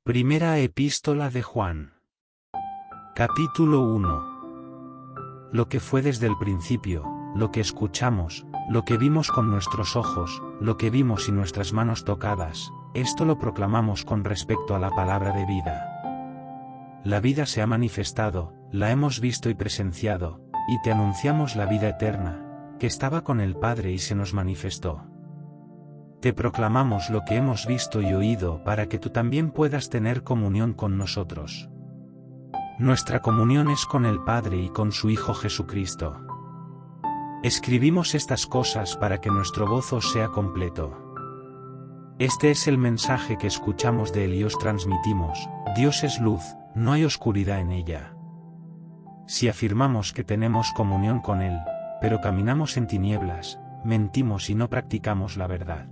Primera Epístola de Juan. Capítulo 1. Lo que fue desde el principio, lo que escuchamos, lo que vimos con nuestros ojos, lo que vimos y nuestras manos tocadas, esto lo proclamamos con respecto a la palabra de vida. La vida se ha manifestado, la hemos visto y presenciado, y te anunciamos la vida eterna, que estaba con el Padre y se nos manifestó. Te proclamamos lo que hemos visto y oído para que tú también puedas tener comunión con nosotros. Nuestra comunión es con el Padre y con su Hijo Jesucristo. Escribimos estas cosas para que nuestro gozo sea completo. Este es el mensaje que escuchamos de Él y os transmitimos: Dios es luz, no hay oscuridad en ella. Si afirmamos que tenemos comunión con Él, pero caminamos en tinieblas, mentimos y no practicamos la verdad.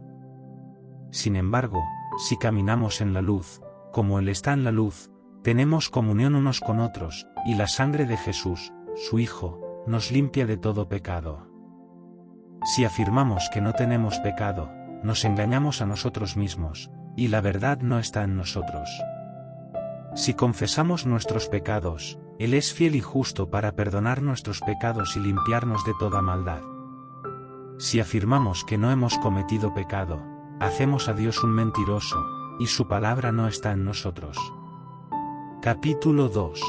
Sin embargo, si caminamos en la luz, como Él está en la luz, tenemos comunión unos con otros, y la sangre de Jesús, su Hijo, nos limpia de todo pecado. Si afirmamos que no tenemos pecado, nos engañamos a nosotros mismos, y la verdad no está en nosotros. Si confesamos nuestros pecados, Él es fiel y justo para perdonar nuestros pecados y limpiarnos de toda maldad. Si afirmamos que no hemos cometido pecado, hacemos a Dios un mentiroso, y su palabra no está en nosotros. Capítulo 2.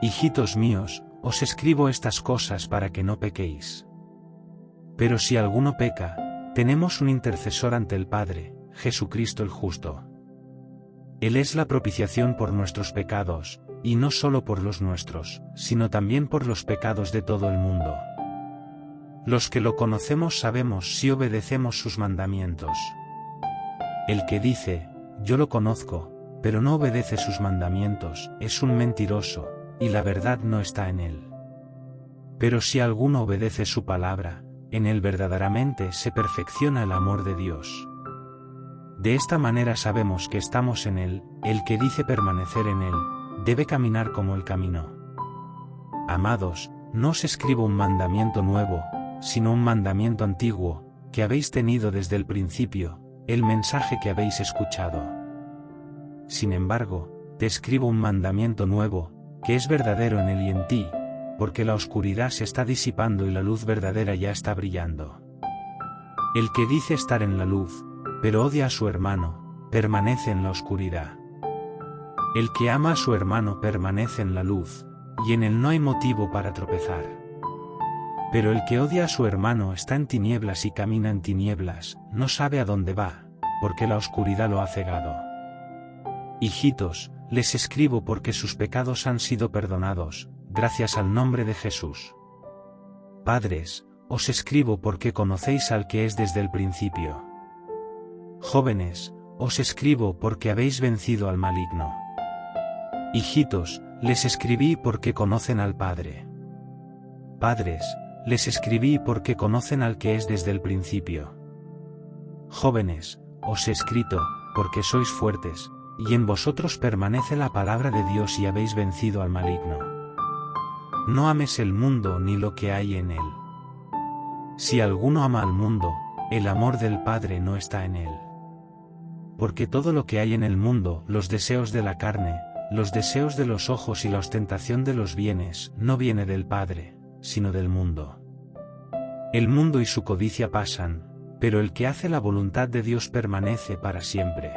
Hijitos míos, os escribo estas cosas para que no pequéis. Pero si alguno peca, tenemos un intercesor ante el Padre, Jesucristo el justo. Él es la propiciación por nuestros pecados, y no solo por los nuestros, sino también por los pecados de todo el mundo. Los que lo conocemos sabemos si obedecemos sus mandamientos. El que dice, yo lo conozco, pero no obedece sus mandamientos, es un mentiroso, y la verdad no está en él. Pero si alguno obedece su palabra, en él verdaderamente se perfecciona el amor de Dios. De esta manera sabemos que estamos en él: el que dice permanecer en él, debe caminar como él caminó. Amados, no os escribo un mandamiento nuevo, sino un mandamiento antiguo, que habéis tenido desde el principio, el mensaje que habéis escuchado. Sin embargo, te escribo un mandamiento nuevo, que es verdadero en él y en ti, porque la oscuridad se está disipando y la luz verdadera ya está brillando. El que dice estar en la luz, pero odia a su hermano, permanece en la oscuridad. El que ama a su hermano permanece en la luz, y en él no hay motivo para tropezar. Pero el que odia a su hermano está en tinieblas y camina en tinieblas, no sabe a dónde va, porque la oscuridad lo ha cegado. Hijitos, les escribo porque sus pecados han sido perdonados, gracias al nombre de Jesús. Padres, os escribo porque conocéis al que es desde el principio. Jóvenes, os escribo porque habéis vencido al maligno. Hijitos, les escribí porque conocen al Padre. Padres, les escribí porque conocen al que es desde el principio. Jóvenes, os he escrito, porque sois fuertes, y en vosotros permanece la palabra de Dios y habéis vencido al maligno. No ames el mundo ni lo que hay en él. Si alguno ama al mundo, el amor del Padre no está en él. Porque todo lo que hay en el mundo, los deseos de la carne, los deseos de los ojos y la ostentación de los bienes, no viene del Padre, sino del mundo. El mundo y su codicia pasan, pero el que hace la voluntad de Dios permanece para siempre.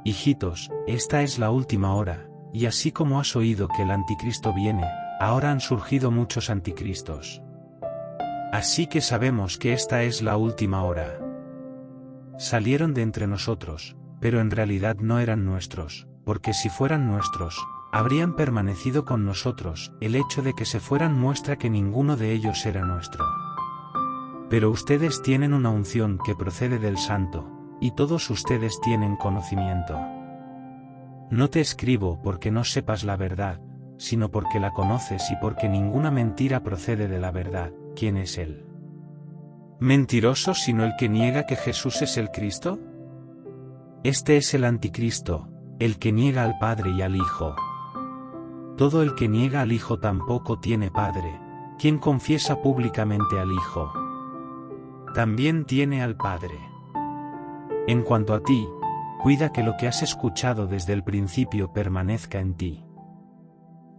Hijitos, esta es la última hora, y así como has oído que el anticristo viene, ahora han surgido muchos anticristos. Así que sabemos que esta es la última hora. Salieron de entre nosotros, pero en realidad no eran nuestros, porque si fueran nuestros, habrían permanecido con nosotros. El hecho de que se fueran muestra que ninguno de ellos era nuestro. Pero ustedes tienen una unción que procede del Santo, y todos ustedes tienen conocimiento. No te escribo porque no sepas la verdad, sino porque la conoces y porque ninguna mentira procede de la verdad. ¿Quién es él? ¿Mentiroso sino el que niega que Jesús es el Cristo? Este es el anticristo, el que niega al Padre y al Hijo. Todo el que niega al Hijo tampoco tiene Padre. Quien confiesa públicamente al Hijo, también tiene al Padre. En cuanto a ti, Cuida que lo que has escuchado desde el principio permanezca en ti.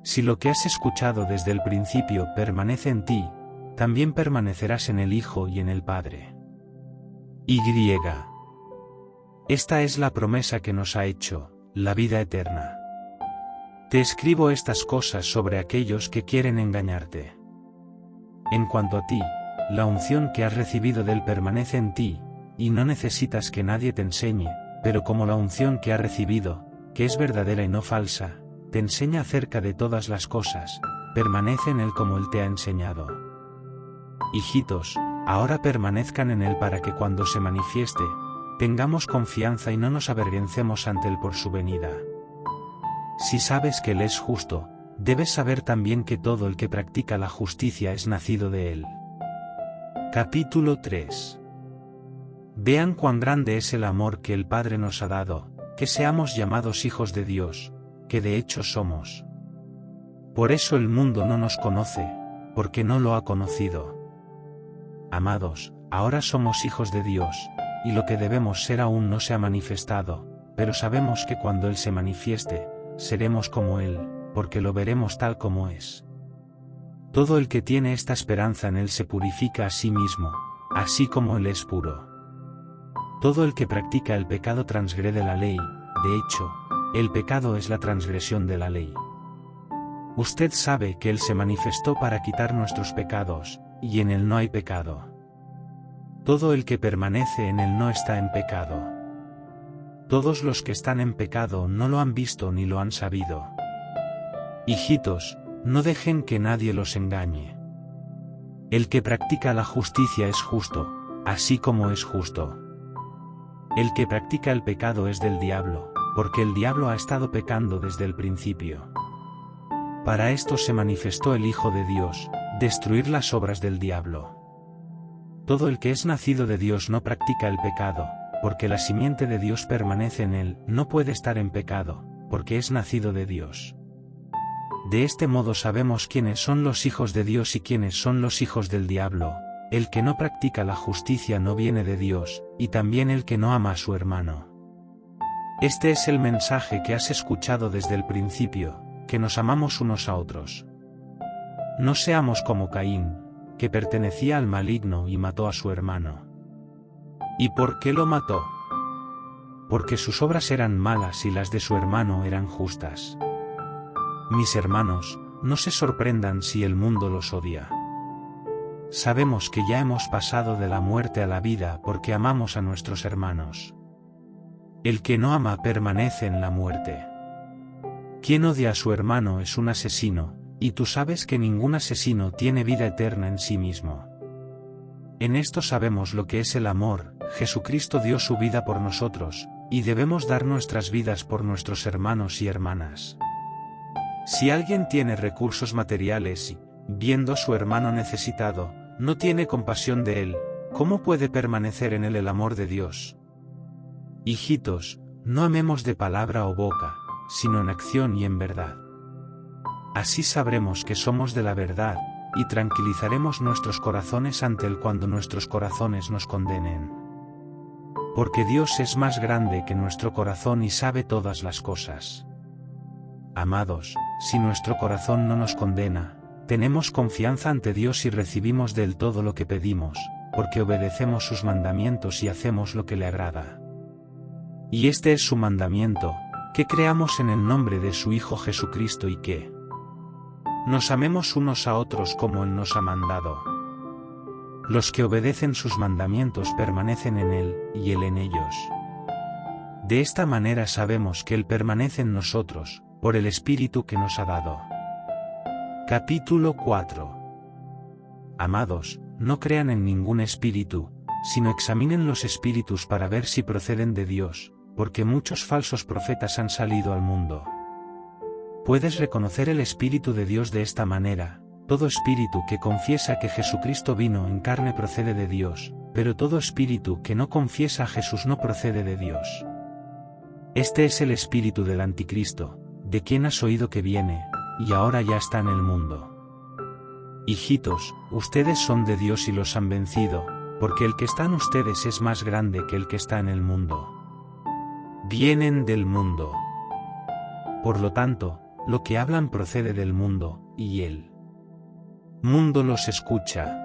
Si lo que has escuchado desde el principio permanece en ti, también permanecerás en el Hijo y en el Padre. Y. Esta es la promesa que nos ha hecho, la vida eterna. Te escribo estas cosas sobre aquellos que quieren engañarte. En cuanto a ti, la unción que has recibido de Él permanece en ti, y no necesitas que nadie te enseñe, pero como la unción que has recibido, que es verdadera y no falsa, te enseña acerca de todas las cosas, permanece en Él como Él te ha enseñado. Hijitos, ahora permanezcan en Él para que cuando se manifieste, tengamos confianza y no nos avergoncemos ante Él por su venida. Si sabes que Él es justo, debes saber también que todo el que practica la justicia es nacido de Él. Capítulo 3. Vean cuán grande es el amor que el Padre nos ha dado, que seamos llamados hijos de Dios, que de hecho somos. Por eso el mundo no nos conoce, porque no lo ha conocido. Amados, ahora somos hijos de Dios, y lo que debemos ser aún no se ha manifestado, pero sabemos que cuando Él se manifieste, seremos como Él, porque lo veremos tal como es. Todo el que tiene esta esperanza en Él se purifica a sí mismo, así como Él es puro. Todo el que practica el pecado transgrede la ley, de hecho, el pecado es la transgresión de la ley. Usted sabe que Él se manifestó para quitar nuestros pecados, y en Él no hay pecado. Todo el que permanece en Él no está en pecado. Todos los que están en pecado no lo han visto ni lo han sabido. Hijitos, no dejen que nadie los engañe. El que practica la justicia es justo, así como es justo. El que practica el pecado es del diablo, porque el diablo ha estado pecando desde el principio. Para esto se manifestó el Hijo de Dios, destruir las obras del diablo. Todo el que es nacido de Dios no practica el pecado, porque la simiente de Dios permanece en él, no puede estar en pecado, porque es nacido de Dios. De este modo sabemos quiénes son los hijos de Dios y quiénes son los hijos del diablo. El que no practica la justicia no viene de Dios, y también el que no ama a su hermano. Este es el mensaje que has escuchado desde el principio, que nos amamos unos a otros. No seamos como Caín, que pertenecía al maligno y mató a su hermano. ¿Y por qué lo mató? Porque sus obras eran malas y las de su hermano eran justas. Mis hermanos, no se sorprendan si el mundo los odia. Sabemos que ya hemos pasado de la muerte a la vida porque amamos a nuestros hermanos. El que no ama permanece en la muerte. Quien odia a su hermano es un asesino, y tú sabes que ningún asesino tiene vida eterna en sí mismo. En esto sabemos lo que es el amor. Jesucristo dio su vida por nosotros, y debemos dar nuestras vidas por nuestros hermanos y hermanas. Si alguien tiene recursos materiales y, viendo a su hermano necesitado, no tiene compasión de él, ¿cómo puede permanecer en él el amor de Dios? Hijitos, no amemos de palabra o boca, sino en acción y en verdad. Así sabremos que somos de la verdad, y tranquilizaremos nuestros corazones ante Él cuando nuestros corazones nos condenen. Porque Dios es más grande que nuestro corazón y sabe todas las cosas. Amados, si nuestro corazón no nos condena, tenemos confianza ante Dios y recibimos de Él todo lo que pedimos, porque obedecemos sus mandamientos y hacemos lo que le agrada. Y este es su mandamiento, que creamos en el nombre de su Hijo Jesucristo y que nos amemos unos a otros como Él nos ha mandado. Los que obedecen sus mandamientos permanecen en Él, y Él en ellos. De esta manera sabemos que Él permanece en nosotros, por el Espíritu que nos ha dado. Capítulo 4. Amados, no crean en ningún espíritu, sino examinen los espíritus para ver si proceden de Dios, porque muchos falsos profetas han salido al mundo. Puedes reconocer el Espíritu de Dios de esta manera: todo espíritu que confiesa que Jesucristo vino en carne procede de Dios, pero todo espíritu que no confiesa a Jesús no procede de Dios. Este es el espíritu del anticristo, de quien has oído que viene, y ahora ya está en el mundo. Hijitos, ustedes son de Dios y los han vencido, porque el que está en ustedes es más grande que el que está en el mundo. vienen del mundo. Por lo tanto, lo que hablan procede del mundo, y el mundo los escucha.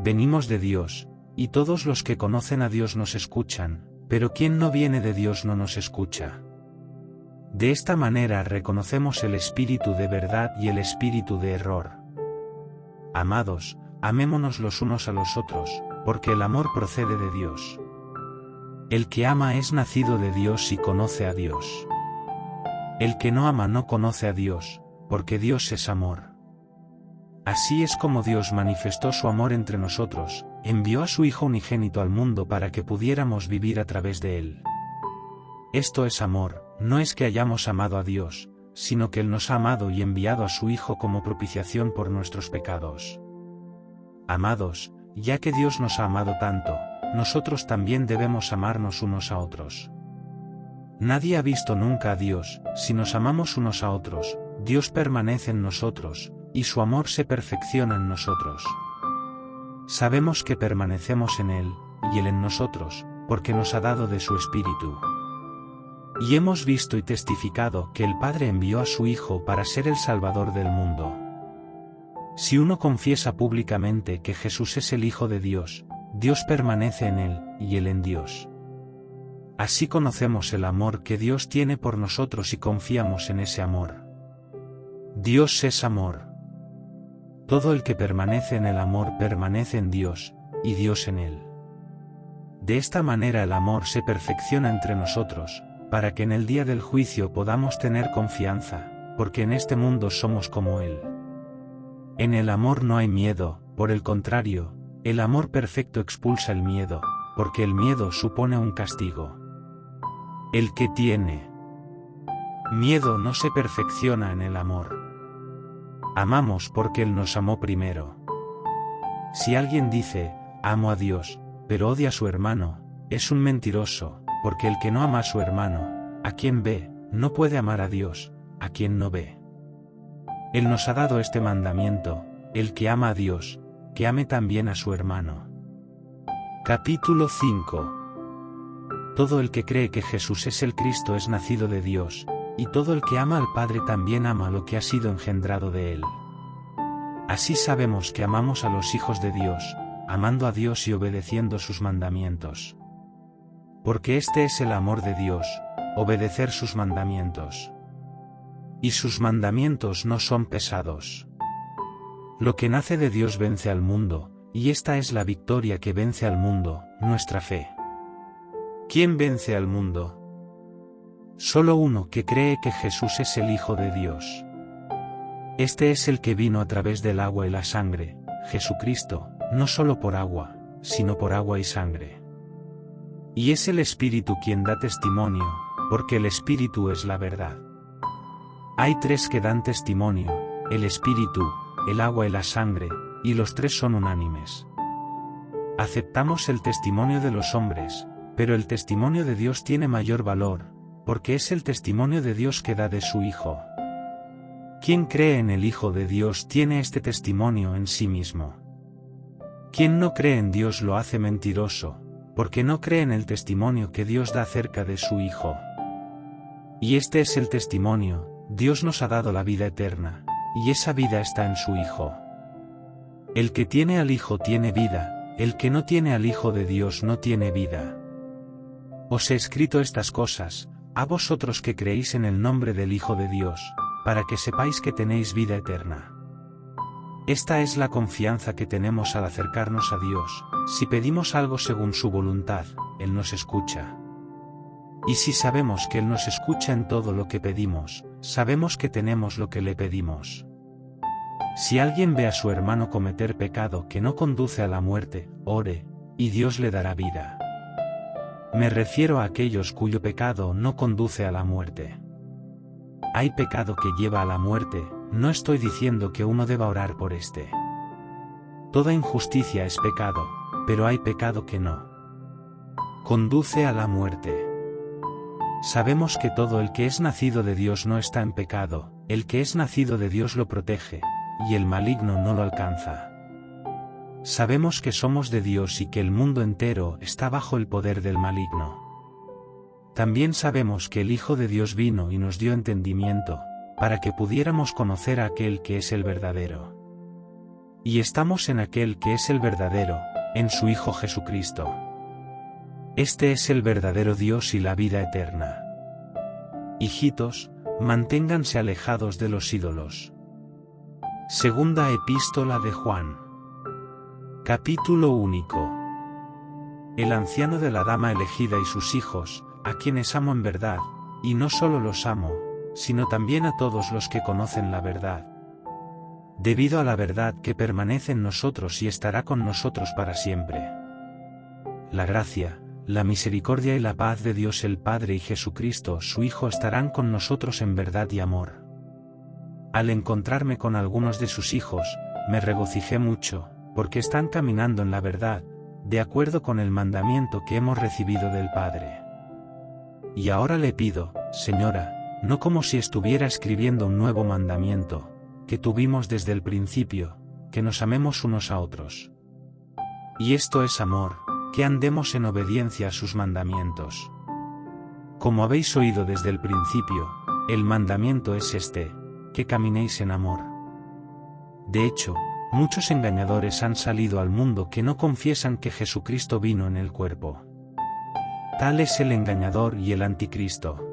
Venimos de Dios, y todos los que conocen a Dios nos escuchan, pero quien no viene de Dios no nos escucha. De esta manera reconocemos el espíritu de verdad y el espíritu de error. Amados, amémonos los unos a los otros, porque el amor procede de Dios. El que ama es nacido de Dios y conoce a Dios. El que no ama no conoce a Dios, porque Dios es amor. Así es como Dios manifestó su amor entre nosotros, envió a su Hijo unigénito al mundo para que pudiéramos vivir a través de él. Esto es amor, no es que hayamos amado a Dios, sino que Él nos ha amado y enviado a su Hijo como propiciación por nuestros pecados. Amados, ya que Dios nos ha amado tanto, nosotros también debemos amarnos unos a otros. Nadie ha visto nunca a Dios. Si nos amamos unos a otros, Dios permanece en nosotros, y su amor se perfecciona en nosotros. Sabemos que permanecemos en Él, y Él en nosotros, porque nos ha dado de su Espíritu. Y hemos visto y testificado que el Padre envió a su Hijo para ser el Salvador del mundo. Si uno confiesa públicamente que Jesús es el Hijo de Dios, Dios permanece en Él, y Él en Dios. Así conocemos el amor que Dios tiene por nosotros y confiamos en ese amor. Dios es amor. Todo el que permanece en el amor permanece en Dios, y Dios en él. De esta manera el amor se perfecciona entre nosotros, para que en el día del juicio podamos tener confianza, porque en este mundo somos como Él. En el amor no hay miedo, por el contrario, el amor perfecto expulsa el miedo, porque el miedo supone un castigo. El que tiene miedo no se perfecciona en el amor. Amamos porque Él nos amó primero. Si alguien dice, amo a Dios, pero odia a su hermano, es un mentiroso, porque el que no ama a su hermano, a quien ve, no puede amar a Dios, a quien no ve. Él nos ha dado este mandamiento, el que ama a Dios, que ame también a su hermano. Capítulo 5. Todo el que cree que Jesús es el Cristo es nacido de Dios, y todo el que ama al Padre también ama lo que ha sido engendrado de Él. Así sabemos que amamos a los hijos de Dios, amando a Dios y obedeciendo sus mandamientos. Porque este es el amor de Dios, obedecer sus mandamientos. Y sus mandamientos no son pesados. Lo que nace de Dios vence al mundo, y esta es la victoria que vence al mundo, nuestra fe. ¿Quién vence al mundo? Solo uno que cree que Jesús es el Hijo de Dios. Este es el que vino a través del agua y la sangre, Jesucristo, no solo por agua, sino por agua y sangre. Y es el Espíritu quien da testimonio, porque el Espíritu es la verdad. Hay tres que dan testimonio, el Espíritu, el agua y la sangre, y los tres son unánimes. Aceptamos el testimonio de los hombres, pero el testimonio de Dios tiene mayor valor, porque es el testimonio de Dios que da de su Hijo. Quien cree en el Hijo de Dios tiene este testimonio en sí mismo. Quien no cree en Dios lo hace mentiroso, porque no cree en el testimonio que Dios da acerca de su Hijo. Y este es el testimonio, Dios nos ha dado la vida eterna, y esa vida está en su Hijo. El que tiene al Hijo tiene vida, el que no tiene al Hijo de Dios no tiene vida. Os he escrito estas cosas, a vosotros que creéis en el nombre del Hijo de Dios, para que sepáis que tenéis vida eterna. Esta es la confianza que tenemos al acercarnos a Dios, si pedimos algo según su voluntad, Él nos escucha. Y si sabemos que Él nos escucha en todo lo que pedimos, sabemos que tenemos lo que le pedimos. Si alguien ve a su hermano cometer pecado que no conduce a la muerte, ore, y Dios le dará vida. Me refiero a aquellos cuyo pecado no conduce a la muerte. Hay pecado que lleva a la muerte, no estoy diciendo que uno deba orar por este. Toda injusticia es pecado, pero hay pecado que no conduce a la muerte. Sabemos que todo el que es nacido de Dios no está en pecado, el que es nacido de Dios lo protege, y el maligno no lo alcanza. Sabemos que somos de Dios y que el mundo entero está bajo el poder del maligno. También sabemos que el Hijo de Dios vino y nos dio entendimiento, para que pudiéramos conocer a aquel que es el verdadero. Y estamos en aquel que es el verdadero, en su Hijo Jesucristo. Este es el verdadero Dios y la vida eterna. Hijitos, manténganse alejados de los ídolos. Segunda Epístola de Juan. Capítulo único. El anciano de la dama elegida y sus hijos, a quienes amo en verdad, y no solo los amo, sino también a todos los que conocen la verdad. Debido a la verdad que permanece en nosotros y estará con nosotros para siempre. La gracia, la misericordia y la paz de Dios el Padre y Jesucristo su Hijo estarán con nosotros en verdad y amor. Al encontrarme con algunos de sus hijos, me regocijé mucho, porque están caminando en la verdad, de acuerdo con el mandamiento que hemos recibido del Padre. Y ahora le pido, Señora, no como si estuviera escribiendo un nuevo mandamiento, que tuvimos desde el principio, que nos amemos unos a otros. Y esto es amor, que andemos en obediencia a sus mandamientos. Como habéis oído desde el principio, el mandamiento es este, que caminéis en amor. De hecho, muchos engañadores han salido al mundo que no confiesan que Jesucristo vino en el cuerpo. Tal es el engañador y el anticristo.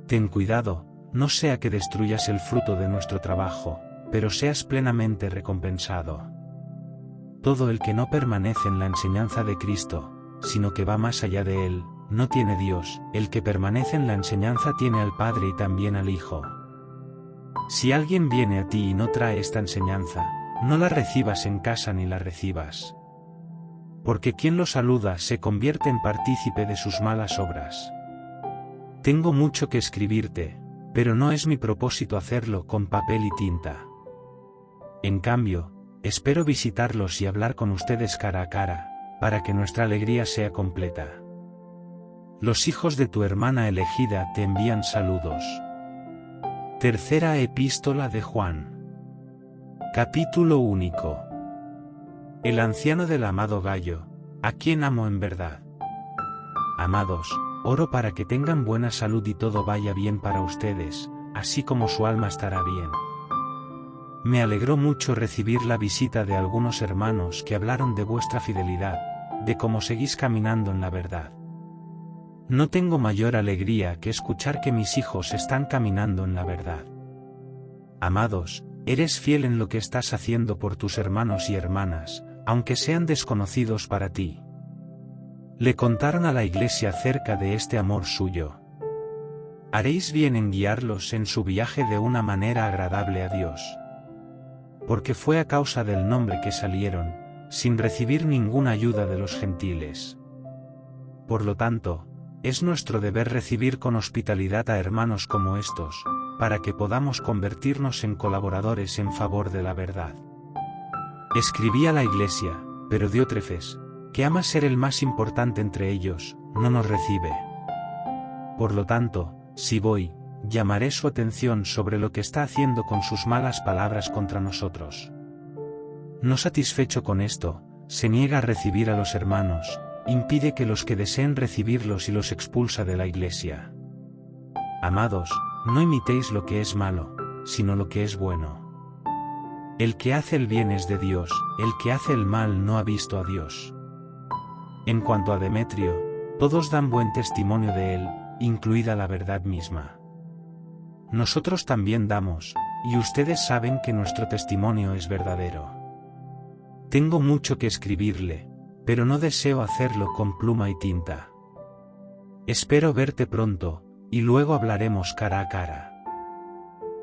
Ten cuidado, no sea que destruyas el fruto de nuestro trabajo, pero seas plenamente recompensado. Todo el que no permanece en la enseñanza de Cristo, sino que va más allá de él, no tiene Dios. El que permanece en la enseñanza tiene al Padre y también al Hijo. Si alguien viene a ti y no trae esta enseñanza, no la recibas en casa ni la recibas. Porque quien lo saluda se convierte en partícipe de sus malas obras. Tengo mucho que escribirte, pero no es mi propósito hacerlo con papel y tinta. En cambio, espero visitarlos y hablar con ustedes cara a cara, para que nuestra alegría sea completa. Los hijos de tu hermana elegida te envían saludos. Tercera Epístola de Juan. Capítulo único. El anciano del amado Gayo, a quien amo en verdad. Amados, oro para que tengan buena salud y todo vaya bien para ustedes, así como su alma estará bien. Me alegró mucho recibir la visita de algunos hermanos que hablaron de vuestra fidelidad, de cómo seguís caminando en la verdad. No tengo mayor alegría que escuchar que mis hijos están caminando en la verdad. Amados, eres fiel en lo que estás haciendo por tus hermanos y hermanas, aunque sean desconocidos para ti. Le contaron a la iglesia acerca de este amor suyo. Haréis bien en guiarlos en su viaje de una manera agradable a Dios. Porque fue a causa del nombre que salieron, sin recibir ninguna ayuda de los gentiles. Por lo tanto, es nuestro deber recibir con hospitalidad a hermanos como estos, para que podamos convertirnos en colaboradores en favor de la verdad. Escribí a la iglesia, pero Diótrefes, que ama ser el más importante entre ellos, no nos recibe. Por lo tanto, si voy, llamaré su atención sobre lo que está haciendo con sus malas palabras contra nosotros. No satisfecho con esto, se niega a recibir a los hermanos, impide que los que deseen recibirlos y los expulsa de la iglesia. Amados, no imitéis lo que es malo, sino lo que es bueno. El que hace el bien es de Dios, el que hace el mal no ha visto a Dios. En cuanto a Demetrio, todos dan buen testimonio de él, incluida la verdad misma. Nosotros también damos, y ustedes saben que nuestro testimonio es verdadero. Tengo mucho que escribirle, pero no deseo hacerlo con pluma y tinta. Espero verte pronto, y luego hablaremos cara a cara.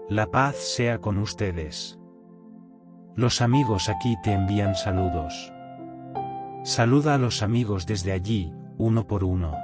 La paz sea con ustedes. Los amigos aquí te envían saludos. Saluda a los amigos desde allí, uno por uno.